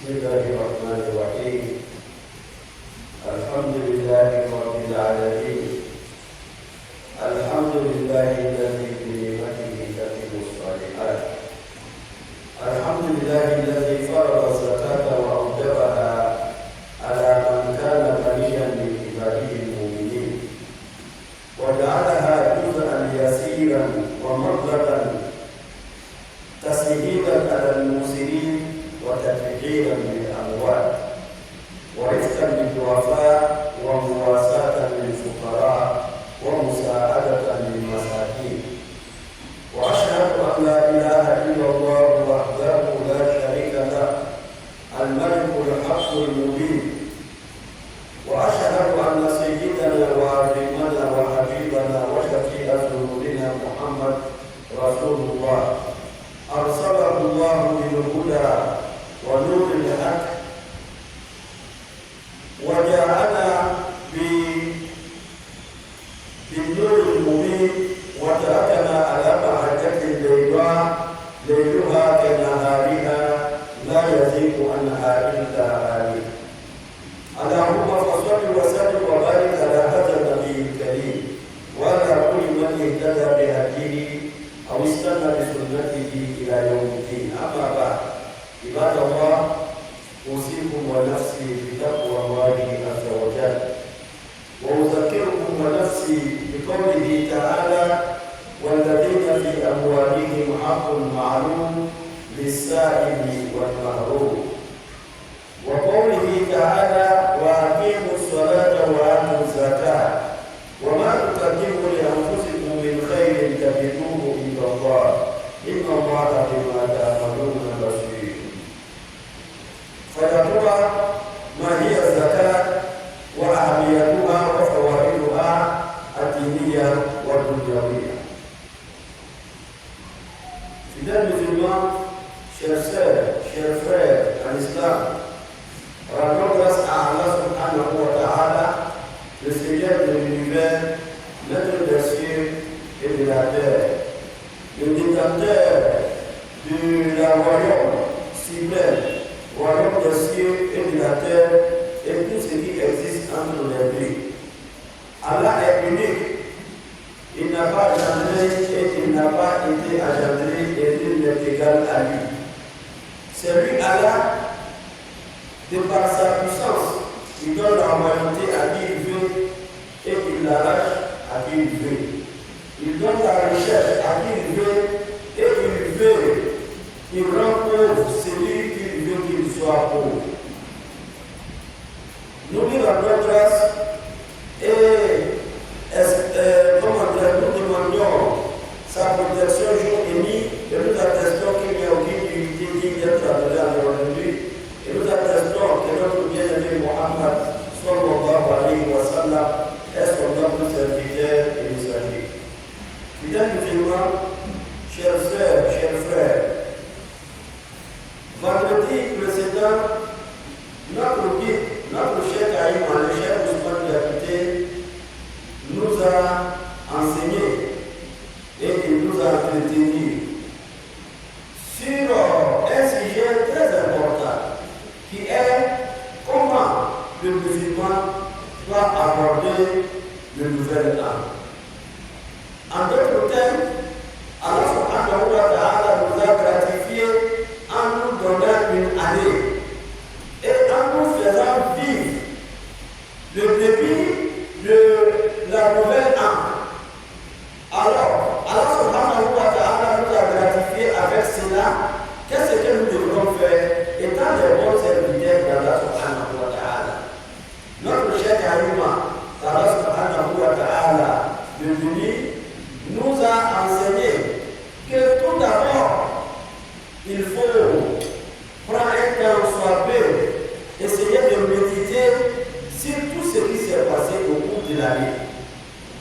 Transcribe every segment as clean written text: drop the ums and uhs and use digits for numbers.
بسم الله الرحمن الرحيم. الحمد لله رب العالمين. الحمد لله الذي بنعمته تتم الصالحات. الحمد لله الذي فرض الزكاة وأوجبها على من كان غنيا من عباده المؤمنين، وجعلها جزءا يسيرا ومبلغا تسهيلا على الموسرين وتفجيرا للأموال ورفقا للضعفاء ومواساة للفقراء ومساعدة للمساكين. وأشهد أن لا إله إلا الله وحده لا شريك له الملك الحق المبين. وأشهد أن سيدنا وعظيمنا وحبيبنا وشفيع ذنوبنا محمد رسول الله أرسله الله بالهدى ونور الحق وجعلنا بالنور المبين وتركنا على محجة بيضاء ليلها كنهارها لا يزيغ عنها إلا هالك. اللهم فصل وسلم وبارك على هذا النبي الكريم وعلى كل من اهتدى بهديه أو استنى بسنته إلى يوم الدين. أما بعد، عباد الله، أوصيكم ونفسي بتقوى الله عز وجل، وأذكركم ونفسي بقوله تعالى: والذين في أموالهم حق معلوم للسائل والمحروم، وقوله تعالى: وأقيموا الصلاة وآتوا الزكاة وما تقدموا لأنفسكم من خير تجدوه عند الله إن الله بما تعملون بصير. فيا ترى ما هي الزكاة وأهميتها وفوائدها الدينية والدنيوية؟ Fidèles musulmans, chers sœurs, chers frères en islam, rendons grâce à Allah subhanahu wa ta'ala, le Seigneur de l'univers, maître des cieux et de la terre, le détenteur de la royaume suprême, royaume des cieux et de la terre et tout ce qui existe entre les deux. Allah est unique. Il n'a pas engendré et il n'a pas été engendré et il n'est égal à lui. C'est lui, Allah, de par sa puissance, il donne la royauté à qui il veut et il l'arrache à qui il veut. Il donne la richesse à qui il veut et il veut. Il rend pauvre celui qu'il veut qu'il soit pauvre. Nous lui rendons grâce et nous demandons sa protection jour et nuit et nous attestons qu'il n'y a aucune divinité digne d'être adorée en dehors de lui. Et nous attestons que notre bien-aimé Mohammed sallallahu alayhi wa sallam est son noble serviteur et messager. Fidèles musulmans, chers sœurs, chers frères, vendredi précédent, notre guide, notre chef Aïm, le chef Ousmane Diakité, nous a enseigné et il nous a entretenu sur un sujet très important qui est comment le musulman doit aborder le nouvel an. En d'autres termes, Allah subhanahu wa ta'ala nous a gratifié en nous donnant une année et en nous faisant vivre le début de la nouvelle an. Alors, Allah subhanahu wa ta'ala nous a gratifié avec cela. Qu'est-ce que nous devons faire étant des bons serviteurs d'Allah subhanahu wa ta'ala? Notre chef Aïma, Allah subhanahu wa ta'ala, devenu, nous a enseigné que tout d'abord, il faut prendre un temps soit peu, essayer de méditer sur tout ce qui s'est passé au cours de l'année.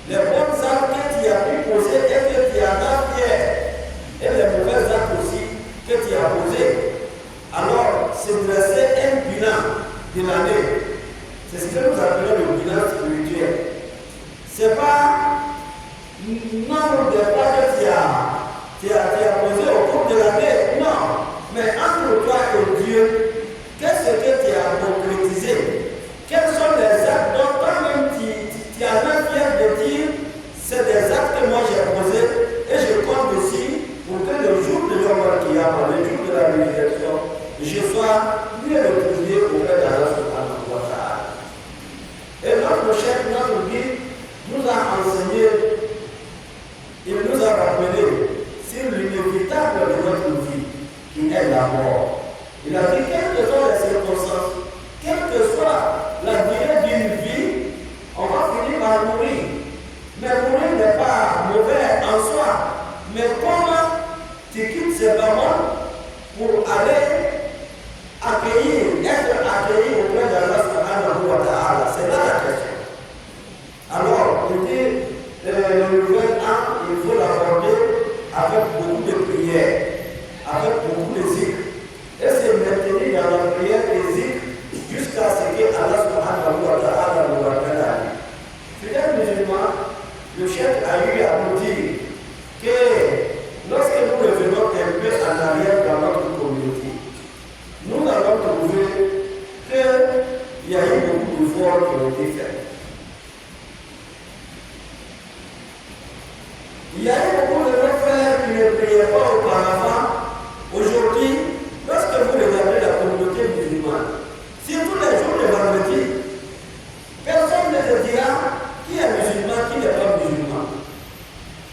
Les bonnes actes que tu as pu poser et que tu en as fait, et les mauvais actes aussi que tu as posés. Alors, c'est dresser un bilan de l'année. C'est ce que nous appelons le bilan spirituel. Ce n'est pas nombre de pas que tu as posé au cours de l'année, non. Mais entre toi et Dieu, qu'est-ce Kiyama, le jour de la résurrection, je sois mieux retrouvé auprès d'Allah subhanahu wa ta'ala. Et notre chef, notre guide, nous a enseigné, il nous a rappelé sur l'inévitable de notre vie, qui est la mort. Il a dit, quelles que soient les circonstances, quelle que soit la durée d'une vie, on va finir par mourir. Mais mourir n'est pas mauvais en soi. Mais comment tu quittes ces moments pour aller être accueilli auprès d'Allah subhanahu wa ta'ala? C'est là la question. Alors, il dit, le nouvel an, il faut l'aborder avec beaucoup de prières, avec beaucoup de zikr. Et c'est maintenir dans la prière et zikr jusqu'à ce que Allah subhanahu wa ta'ala nous rappelle à lui. Fidèles musulmans, le chef a eu à nous dire que lorsque nous revenons un peu en arrière dans notre communauté, nous allons trouver qu'il y a eu beaucoup d'efforts qui ont été faits. Il y a eu beaucoup de frères qui ne priaient pas auparavant. Aujourd'hui, lorsque vous regardez la communauté musulmane, surtout les jours de vendredi, personne ne te dira qui est musulman, qui n'est pas musulman.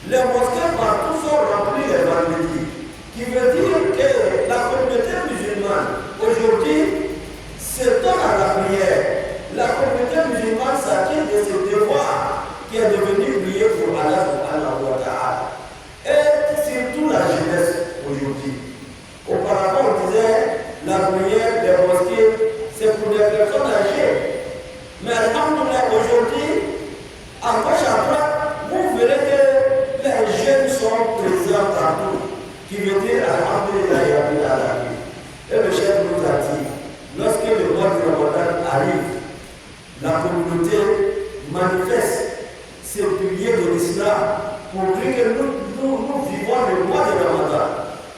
Les mosquées partout sont remplies les vendredis, qui veut dire que la communauté musulmane aujourd'hui se donne à la prière. La communauté musulmane s'acquiert de ce devoir qui est devenu prier pour Allah subhanahu wa ta'ala. Et surtout la jeunesse aujourd'hui. Auparavant, on disait la prière des mosquées, c'est pour les personnes âgées. Mais alhamdoulilah, aujourd'hui, à gauche à droite, vous verrez que les jeunes sont présents partout. Qui veut dire alhamdoulilah. Et le chef nous a dit, lorsque le mois de Ramadan arrive, la communauté manifeste ces piliers de l'islam pour dire que nous vivons le mois de Ramadan.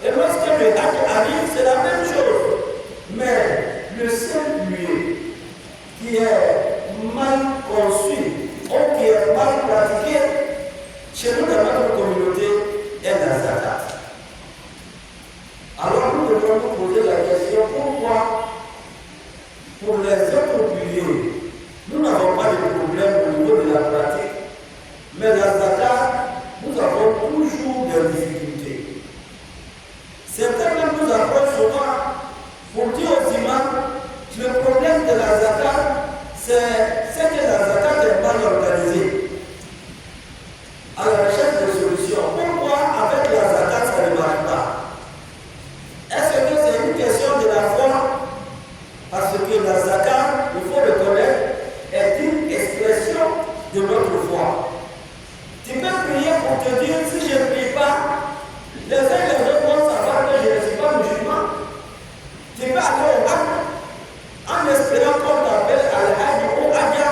Et lorsque le Hajj arrive, c'est la même chose. Mais le seul lieu qui est mal conçu ou qui est mal pratiqué chez nous dans notre communauté est la zakat. Alors nous devons nous poser la question, pourquoi pour les autres piliers, nous n'avons pas de problème au niveau de la pratique, mais la zakat, nous avons toujours des difficultés. Certains même nous approchent souvent pour dire aux imams, le problème de la zakat, c'est que la zakat est mal organisée. À la recherche de solutions. Pourquoi avec la zakat ça ne marche pas? Est-ce que c'est une question de la foi? Parce que la zakat, il faut le connaître, est une expression de notre foi. Tu peux prier pour te dire, si je ne prie pas, les uns et les autres vont savoir que je ne suis pas musulman. Tu peux aller au Hajj en espérant qu'on t'appelle Al-Hajj ou Hadja.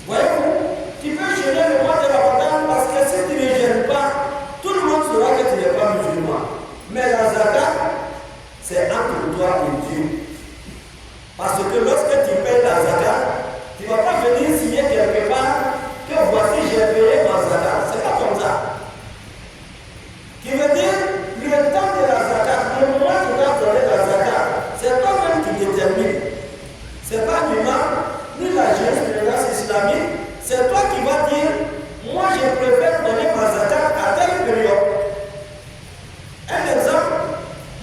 Voyez-vous, tu peux gêner le mois de Ramadan parce que si tu ne gênes pas, tout le monde saura que tu n'es pas musulman. Mais la zakat, c'est entre toi et Dieu. Parce que lorsque tu payes la zakat, tu ne vas pas venir signer quelque part que voici j'ai payé ma zakat. C'est pas comme ça. Qui veut dire, le temps de la zakat, le moment où tu dois donner la zakat, c'est toi-même qui détermine. C'est pas l'imam, ni la jurisprudence islamique, c'est toi qui vas dire, moi je préfère donner ma zakat à telle période. Un exemple,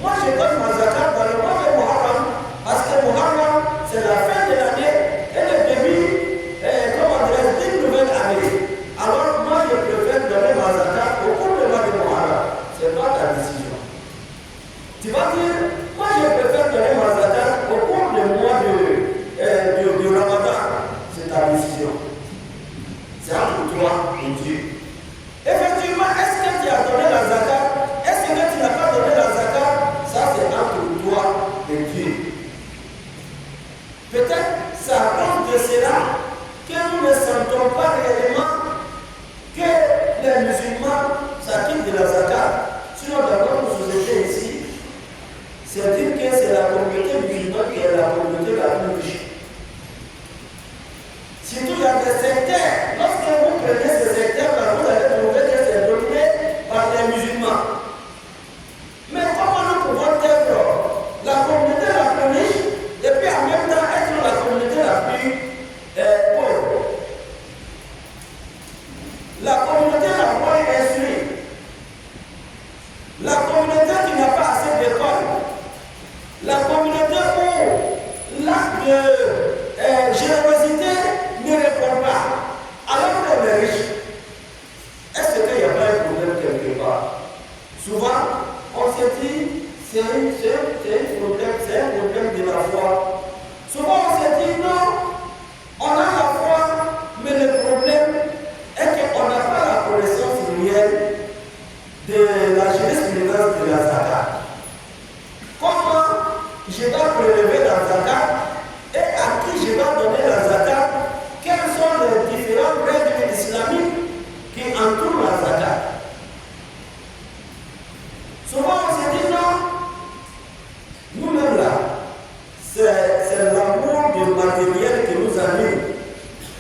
moi je donne ma zakat dans le mois de Muharram, parce que Muharram, c'est la fin de l'année et le début, d'une nouvelle année. Alors moi je préfère donner ma zakat au cours du mois de Muharram. C'est pas ta décision. Tu vas dire, moi je préfère donner ma zakat au cours du mois de Ramadan. C'est ta décision. C'est entre toi et Dieu. Effectivement, est-ce que tu as donné la zakat? Est-ce que tu n'as pas donné la zakat? Ça c'est entre toi et Dieu. Peut-être c'est à cause de cela que nous ne sentons pas réellement que les musulmans s'acquittent de la zakat. Sinon, dans notre société ici, c'est dire que c'est la communauté c'est un problème de la foi. Souvent on se dit non, on a la foi, mais le problème est qu'on n'a pas la connaissance réelle de la jurisprudence de la zakat. Comment je dois prélever la zakat et à qui je dois donner la zakat? Quelles sont les différentes règles islamiques qui entourent la zakat? Souvent on se dit non, nous-mêmes là, c'est l'amour du matériel qui nous anime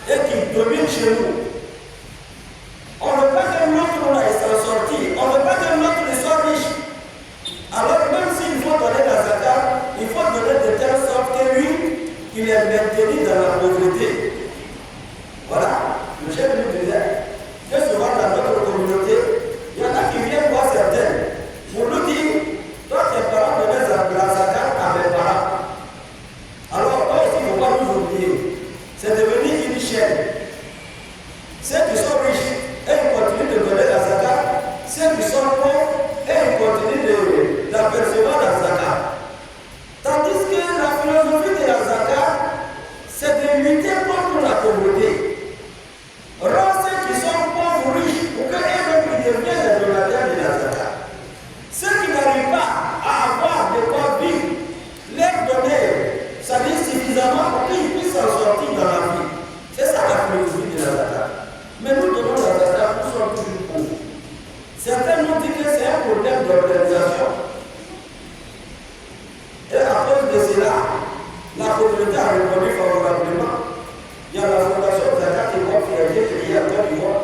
et qui domine chez nous. On ne veut pas que l'autre soit sorti, on ne veut pas que l'autre soit riche. Alors même s'il faut donner la zakat, il faut donner de telle sorte que lui, il est maintenu dans la pauvreté. Voilà, le chef nous disait que souvent dans notre communauté, il y en a qui viennent voir certaines pour nous dire, toi tes parents donnaient la zakat à mes parents. Alors toi aussi, il ne faut pas nous oublier. C'est devenu une chaîne. Ceux qui sont riches, et ils continuent de donner la zakat. Ceux qui sont pauvres, et ils continuent d'apercevoir la zakat. Tandis que la philosophie de la zakat, c'est de lutter contre la pauvreté. Rends ceux qui sont pauvres riches pour qu'eux-mêmes deviennent les donateurs de la zakat. Ceux qui n'arrivent pas à avoir de quoi vivre, leur donner, ça dit suffisamment pour qu'ils puissent s'en sortir dans la vie. C'est ça la philosophie de la zakat. Mais nous donnons la zakat, nous sommes toujours pauvres. Certains nous disent que c'est un problème d'organisation. Et à cause de cela, la communauté a répondu favorablement. Il y a la fondation Zakat et Waqf qui a été créée à Côte d'Ivoire.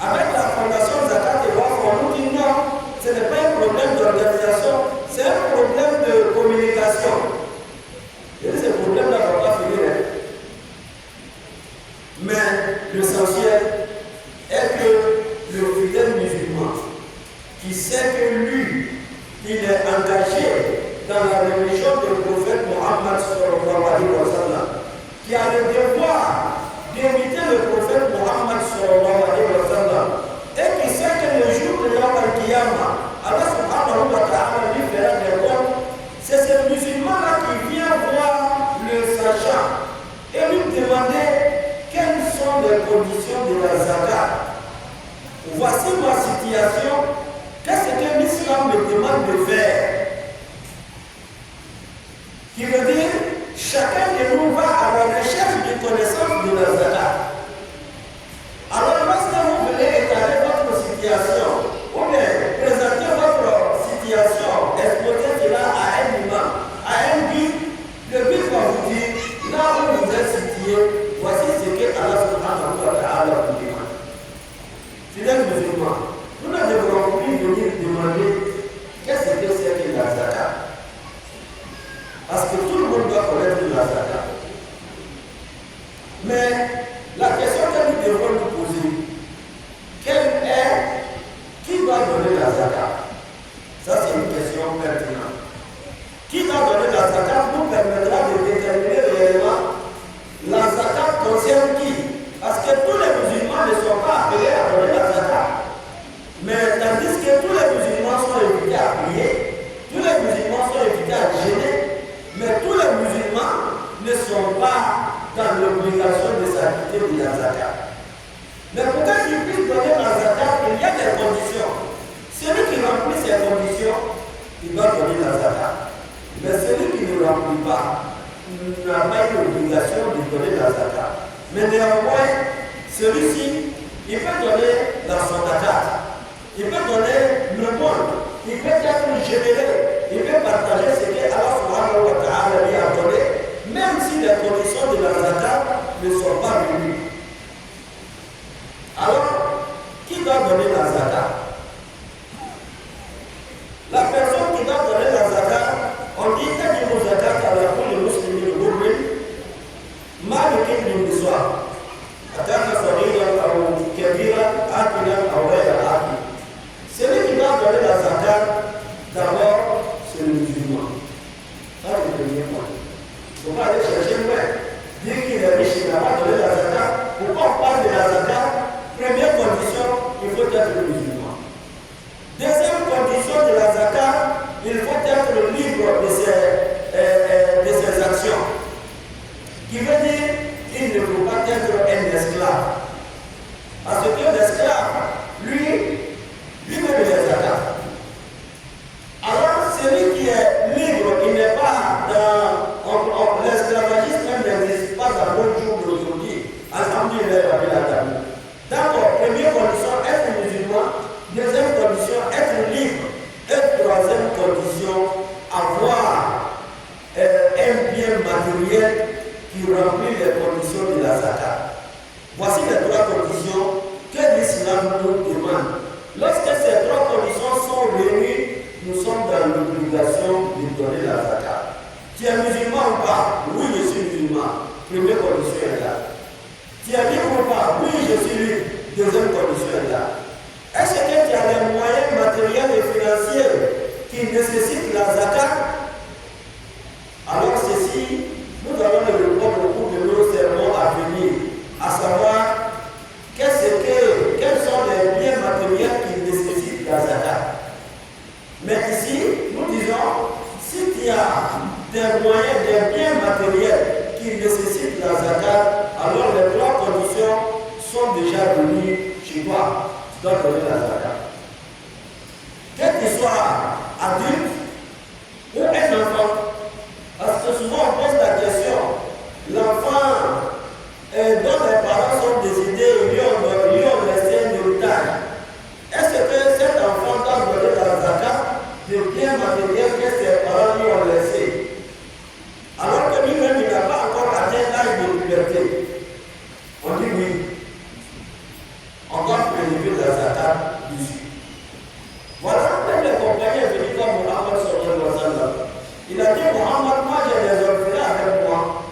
Avec la fondation Zakat et Waqf, on nous dit non, ce n'est pas un problème d'organisation, c'est un problème de communication. Et ce problème-là ne va pas finir. Mais l'essentiel est que le fidèle musulman qui sait que lui, il est engagé dans la religion du prophète Mohammed sallallahu alayhi wa sallam, qui a le devoir d'imiter le prophète Mohammed sallallahu alayhi wa sallam, et qui sait que le jour de Yom al-Qiyamah, Allah subhanahu wa ta'ala lui fera des comptes. C'est ce musulman-là qui vient voir le sachant et lui demander quelles sont les conditions de la zakat. Voici ma situation, qu'est-ce que l'islam me demande de faire? Qui veut dire, chacun de nous va à la recherche de connaissances de la zakat. Alors lorsque vous venez étaler votre situation, ou bien présenter votre situation, exposer cela à un imam, à un guide, le guide va vous dire, là où vous êtes situé, voici ce que Allah subhanahu wa ta'ala vous demande. Fidèles musulmans, nous ne devrons plus venir demander qu'est-ce que c'est que la zakat. Parce que tout le monde doit connaître la zakat. Mais la question que nous devons nous poser, qui doit donner la zakat? Ça c'est une question pertinente. Qui doit donner la zakat nous permettra de déterminer réellement la zakat concerne qui? Parce que tous les musulmans ne sont pas appelés à donner la zakat. Mais tandis que tous les musulmans sont invités à prier, tous les musulmans sont invités à jeûner, mais tous les musulmans ne sont pas dans l'obligation de s'acquitter de la zakat. Mais pour qu'ils puissent donner la zakat, il y a des conditions. Celui qui remplit ces conditions, il doit donner la zakat. Mais celui qui ne remplit pas, n'a pas une obligation de donner la zakat. Mais néanmoins, celui-ci, il peut donner la zakat. Il peut donner le monde. Il peut être généreux. Il peut partager ce que Allah subhanahu wa ta'ala lui a donné, même si les conditions de la zakat ne sont pas réunies. Alors, qui doit donner la zakat? La personne qui doit donner la zakat, on dit que la zakat à la pour les musulmans de Gourmet, Malikin bin Biswa, Atana Sariya ou Kebira, Akina, Awaya, Aki. Celui qui doit donner la zakat, d'abord, c'est le musulman. Ça, c'est le premier point. Il ne faut pas aller chercher le maître. Dire qu'il est riche, il n'a pas donné la zakat. Pourquoi on parle de la zakat? Première condition, il faut être musulman. Deuxième condition de la zakat, il remplit les conditions de la zakat. Voici les 3 conditions que l'islam nous demande. Lorsque ces 3 conditions sont réunies, nous sommes dans l'obligation de donner la zakat. Tu es musulman ou pas? Oui, je suis musulman. Première condition est là. Tu es libre ou pas? Oui, je suis libre. Deuxième condition est là. Est-ce que tu as les moyens matériels et financiers qui nécessitent la zakat? Alors ceci, nous allons le répondre au cours de nos sermons à venir, à savoir quels sont les biens matériels qui nécessitent la zakat. Mais ici, nous disons, si tu as des moyens, des biens matériels qui nécessitent la zakat, alors les 3 conditions sont déjà venues chez toi. Tu dois donner la zakat. Quel qu'il soit adulte ou un enfant, parce que souvent on pose la question, l'enfant dont les parents sont décédés, lui ont laissé un héritage. Est-ce que cet enfant doit donner la zakat de biens matériels que ses parents lui ont laissés? Alors que lui-même il n'a pas encore atteint l'âge de puberté. On dit oui. On doit prélever la zakat dessus. Voilà, même les compagnons est venu comme Mohammed sallallahu alayhi wa sallam. Il a dit, Mohammed, moi j'ai des orphelins avec moi.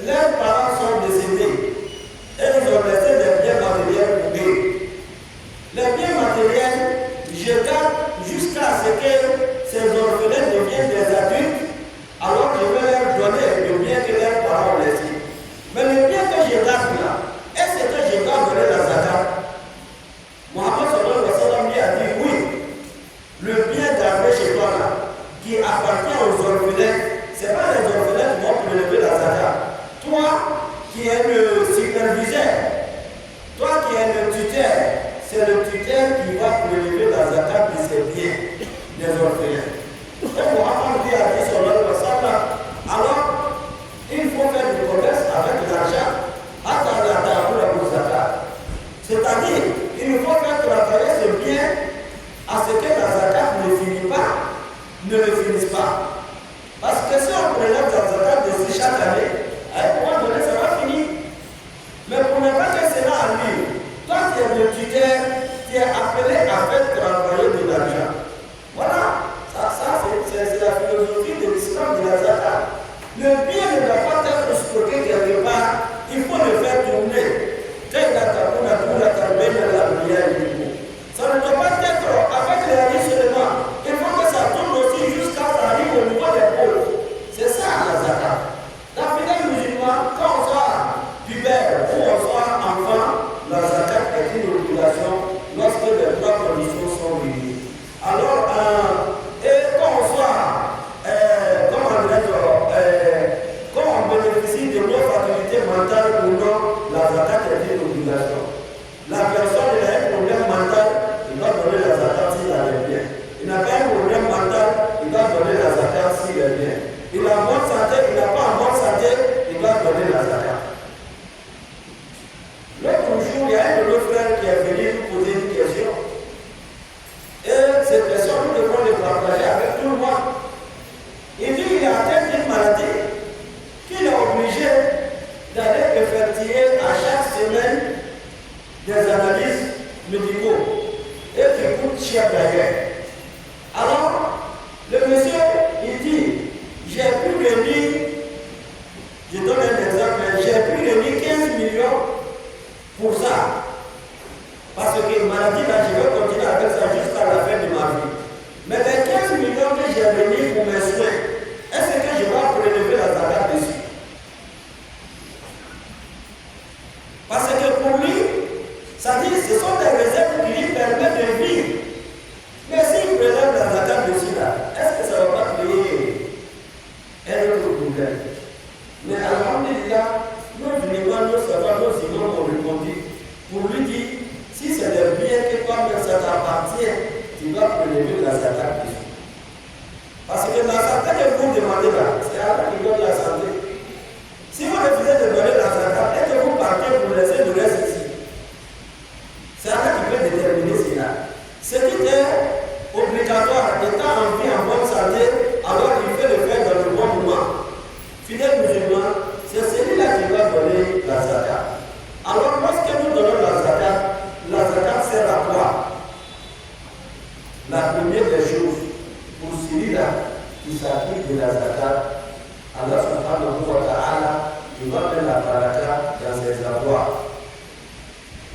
Leurs parents sont décédés. Et ils ont laissé des biens matériels pour eux. Les biens matériels, je garde jusqu'à ce que ces orphelins deviennent des adultes. Alors je vais leur donner le bien que leurs parents ont laissé. Mais le bien que je garde là, est-ce que je dois donner la zakat? Mohammed sallallahu alayhi wa sallam lui a dit oui. Le bien gardé chez toi là, qui appartient aux orphelins, ce n'est pas les orphelins qui vont prélever la zakat. Toi qui es le superviseur, toi qui es le tuteur, c'est le tuteur qui va prélever la zakat de ses biens, des orphelins. Et Mohammed lui a dit sallallahu alayhi wa sallam, alors il faut faire du commerce avec l'argent. C'est-à-dire, il faut faire travailler ce bien à ce que la zakat ne le finisse pas. Parce que si on prélève la zakat de chaque année, à un moment donné, ça va finir. Mais pour ne pas que cela arrive, toi qui es le tuteur, tu es appelé à faire travailler de l'argent. Voilà, ça c'est la philosophie de l'islam de la zakat. Le bien ne doit pas être stocké quelque part, il faut le faire tourner. Ça ne doit pas être avec les riches seulement. Il faut que ça tourne aussi jusqu'à ce ça arrive au niveau des pauvres. C'est ça la zakat. Dans le pays musulman, quand on soit pubère ou on soit enfant, la zakat est une obligation lorsque les 3 conditions sont réunies. Alors, quand on soit, quand on bénéficie de nos facultés mentales ou non, la zakat est une obligation. La personne a un problème mental, il doit donner la zakat s'il a les biens. Il n'a pas un problème mental, il doit donner la zakat s'il est bien. Il a bonne santé, il n'a pas en bonne santé, il doit donner la zakat. L'autre jour, il y a un de nos frères qui est venu nous poser une question. Et cette question, nous devons le partager avec tout le monde. Il dit qu'il a atteint une maladie qu'il est obligé d'aller effectuer à chaque semaine des analyses médicaux et qui coûtent cher d'ailleurs. Alors, le monsieur, il dit, je celui-là qui s'acquitte de la zakat, Allah subhanahu wa ta'ala, il va mettre la baraka dans ses avoirs.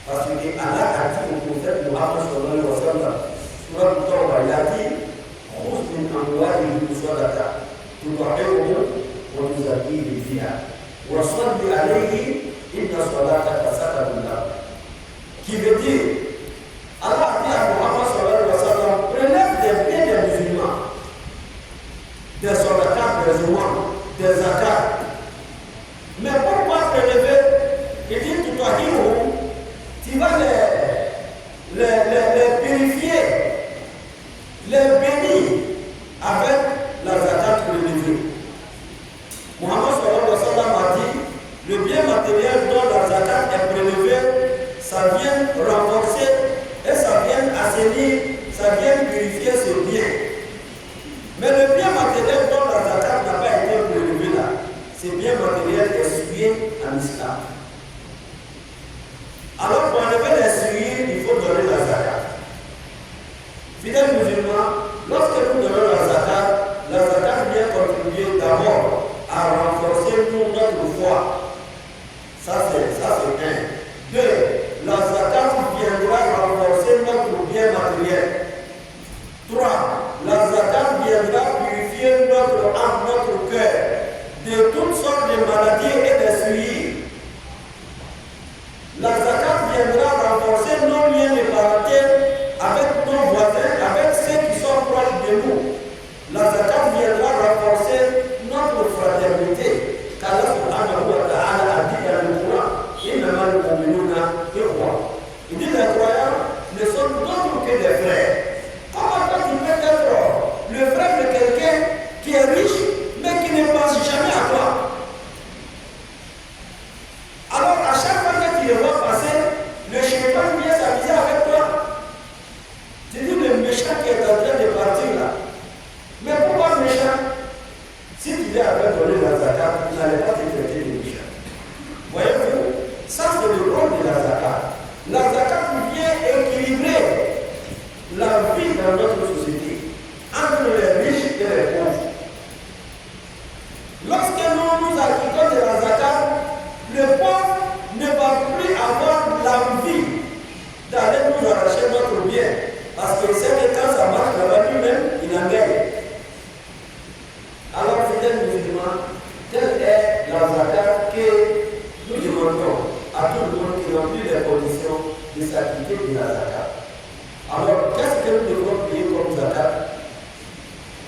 Parce que Allah a dit au prophète Muhammad sallallahu alayhi wa sallam, surah Al-Tawbah, il a dit, خذ من أموالهم صدقة تطهرهم وتزكيهم بها وصل عليهم إن صلاتك سكن لهم. Qui veut dire, Allah a dit à Muhammad sallallahu alayhi wa sallam, prélève des biens des musulmans, des soldats, des ouans, des zakats. Mais pourquoi prélever? Il dit, tu vas les purifier, les bénir avec la zakat prélevée. Muhammad sallallahu alayhi wa sallam a dit, le bien matériel dont la zakat est prélevée, ça vient renforcer et ça vient assainir, ça vient purifier ce bien. Mais le bien matériel dont la zakat n'a pas été prélevé là, ce bien matériel est suivi en islam. Alors pour enlever les souillures, il faut donner la zakat. Fidèles musulmans, lorsque nous donnons la zakat vient contribuer d'abord à renforcer notre foi. Ça c'est un. Deux, la zakat viendra renforcer notre bien matériel. Trois, la zakat viendra purifier notre âme, notre cœur de toutes sortes de maladies et de souillures. La zakat viendra renforcer nos liens de parenté avec nos voisins, avec ceux qui sont proches de nous. La zakat viendra renforcer notre fraternité. Car Allah subhanahu wa ta'ala a dit dans le Coran, Innama al-mu'minuna ikhwa. Il dit les croyants ne sont d'autres que des frères. Comment toi tu peux être le frère de quelqu'un qui est riche mais qui ne pense jamais à toi? Alors à chaque fois que tu le vois passer, le shaitan vient s'amuser avec toi. Tu dis le méchant qui est en train de partir là. Mais pourquoi méchant? Si tu lui avais donné la zakat, tu n'allais pas te traiter de méchant. Voyez-vous, ça c'est le rôle de la zakat. La zakat vient équilibrer la vie dans notre société entre les riches et les pauvres. Lorsque nous acquittons de la zakat, le pauvre ne va plus avoir l'envie d'aller nous arracher notre bien. Parce qu'il sait que quand ça marche là-bas lui-même, il en gagne. Alors, fidèles musulmans, telle est la zakat que nous demandons à tout le monde qui remplit les conditions de s'acquitter de la zakat. Alors, qu'est-ce que nous devons payer comme zakat?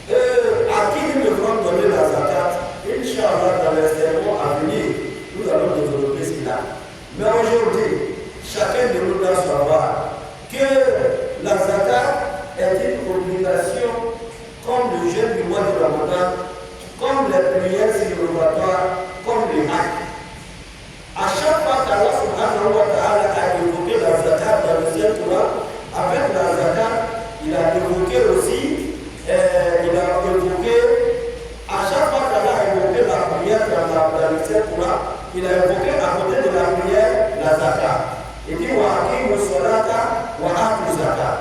À qui nous devons donner la zakat? Inch'Allah, dans les sermons à venir, nous allons développer cela. Mais aujourd'hui, chacun de nous doit savoir que la zakat est une obligation comme le jeûne du mois de Ramadan, comme les prières surrogatoires, comme les hajj. À chaque fois qu'Allah subhanahu wa ta'ala a évoqué la zakat dans le Saint-Coran, avec la zakat, il a évoqué aussi, à chaque fois qu'Allah a évoqué la prière dans le Saint-Coran, il a évoqué à côté de la prière la zakat. Il dit wa aqimu salata wa atu zakat.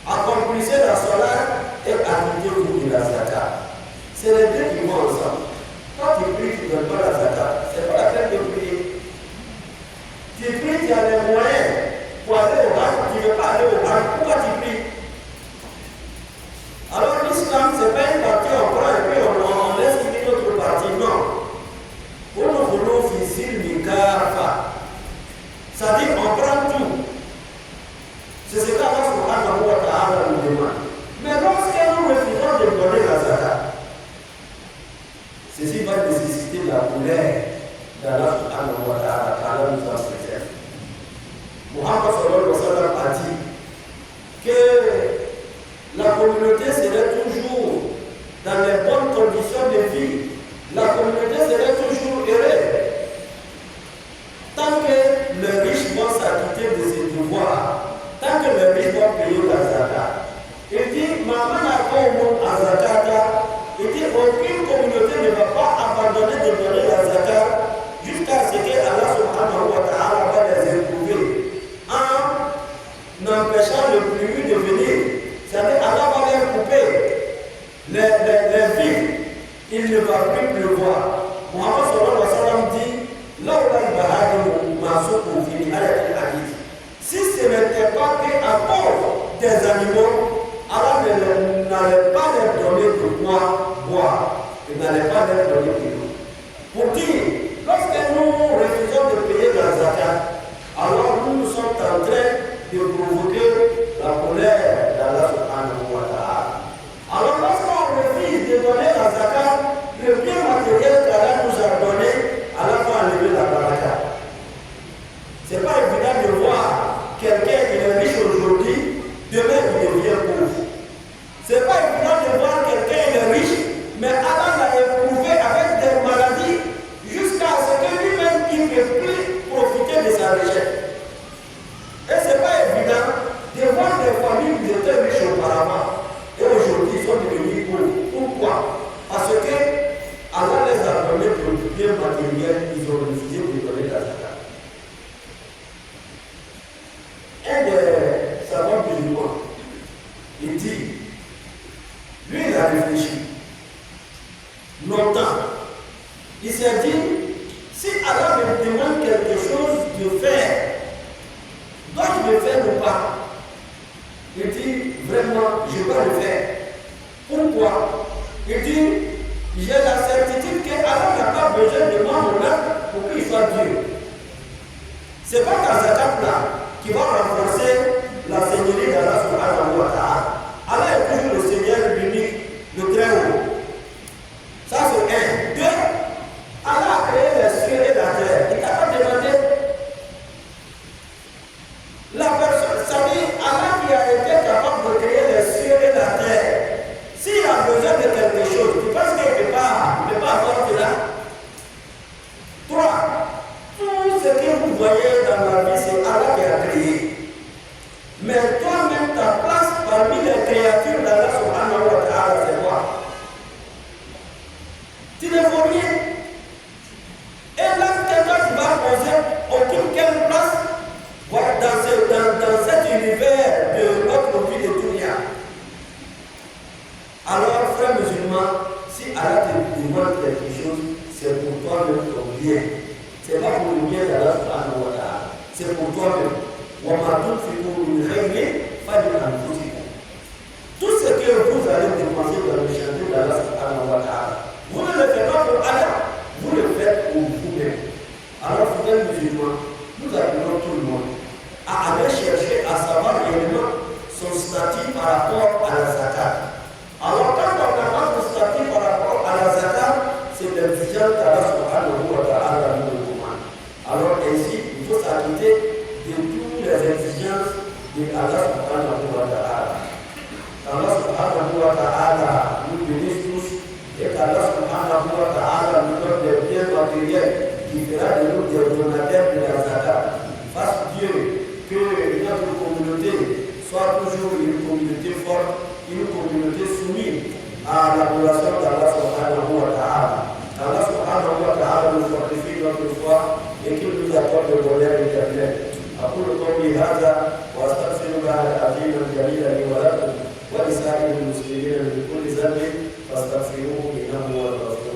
Accomplissez la salat et acquittez-vous de la zakat. C'est les deux qui vont ensemble. Quand tu pries, tu ne donnes pas la zakat. C'est pas la peine de prier. Tu pries, tu as les moyens pour aller au Hajj, tu ne veux pas aller au Hajj. Pourquoi tu pries? Alors l'islam, ce n'est pas une partie, on prend et puis on laisse une autre partie. Non. Pour nous voulons faire le gafa. Ça dit on prend tout. C'est ce qu'Allah subhanahu wa ta'ala nous demande. Mais lorsque nous refusons de donner la zakat, ceci va nécessiter la colère d'Allah subhanahu wa ta'ala, car Allah nous en préserve. Muhammad sallallahu alayhi wa sallam a dit que la communauté serait toujours dans les bonnes conditions de vie. La communauté serait toujours heureuse. Tant que les riches vont s'acquitter de ses devoirs, tant que les riches vont payer la zakat. Il dit, maman n'a pas au monde à zakat. Il dit, aucune communauté ne va pas abandonner de donner la zakat jusqu'à ce que Allah subhanahu wa ta'ala va les éprouver en empêchant le plus de venir. C'est-à-dire Allah va les couper les villes, il ne va plus pleuvoir. Mohammed sallallahu alayhi wa sallam dit, si ce n'était pas qu'à cause des animaux, Allah n'allait pas leur donner de quoi boire. Il n'allait pas leur donner de l'eau. Pour dire, lorsque nous refusons de payer la zakat, alors nous sommes en train de provoquer la colère d'Allah subhanahu wa ta'ala. Alors lorsqu'on refuse de donner la zakat, le bien matériel qu'Allah nous a donné, Allah va enlever la baraka. Ce n'est pas évident de voir quelqu'un qui est riche aujourd'hui, demain il devient pauvre. Ce n'est pas évident de voir quelqu'un qui est riche, mais Allah l'a éprouvé avec des maladies jusqu'à ce que lui-même il ne peut plus profiter de sa richesse. Et ce n'est pas évident de voir des familles qui étaient riches auparavant et aujourd'hui sont devenus pauvres. Pourquoi? Parce que Allah les a donné pour le bien matériel, ils ont refusé de donner la zakat. Un des savants musulmans, il dit, lui il a réfléchi longtemps. Il s'est dit, si Allah me demande quelque chose de faire, dois-je le faire ou pas? Il dit, vraiment, je dois le faire. Pourquoi? Il dit, j'ai la certitude qu'Allah n'a pas besoin de moi pour qu'il soit Dieu. Ce n'est pas ta zakat là qui va renforcer la seigneurie d'Allah subhanahu wa ta'ala. Allah est toujours le Seigneur unique, le très haut. Ça c'est un. Deux, Allah a créé les cieux et la terre. Il t'a pas demandé. La personne, ça dit Allah qui a été capable de créer les cieux et la terre. S'il a besoin de quelque chose, tu penses qu'il ne peut pas avoir cela? Trois, tout ce que vous voyez dans la vie, c'est Allah qui a créé. Mais toi-même, ta place parmi les créatures d'Allah subhanahu wa ta'ala, c'est quoi? Tu ne vaux rien. Et là, tu vas poser aucune place dans cet univers de notre vie de dunya. Alors, frère musulman, si Allah te demande quelque chose, c'est pour toi-même ton bien. Ce n'est pas pour le bien d'Allah subhanahu wa ta'ala. C'est pour toi-même. Tout ce que vous allez dépenser dans le chantier d'Allah subhanahu wa ta'ala, vous ne le faites pas pour Allah, vous le faites pour vous-même. Alors, frères musulmans, nous appelons tout le monde à aller chercher à savoir réellement son statut par rapport à la zakat. Alors, quand on n'a pas son statut par rapport à la zakat, c'est l'exigence d'Allah subhanahu wa ta'ala nous le demande. Alors, ainsi, il faut s'acquitter de toutes les exigences de Allah subhanahu wa ta'ala. Allah subhanahu wa ta'ala nous bénisse tous et qu'Allah subhanahu wa ta'ala nous donne des biens matériels qui fera de nous des donateurs de la zakat. Fasse Dieu que notre communauté soit toujours une communauté forte, une communauté soumise à l'adoration d'Allah subhanahu wa ta'ala. Allah subhanahu wa ta'ala nous fortifie notre foi et qu'il nous accorde le bonheur éternel. أقول قولي هذا وأستغفر الله العظيم الجليل لي ولكم ولسائر المسلمين من كل ذنب فاستغفروه إنه هو الغفور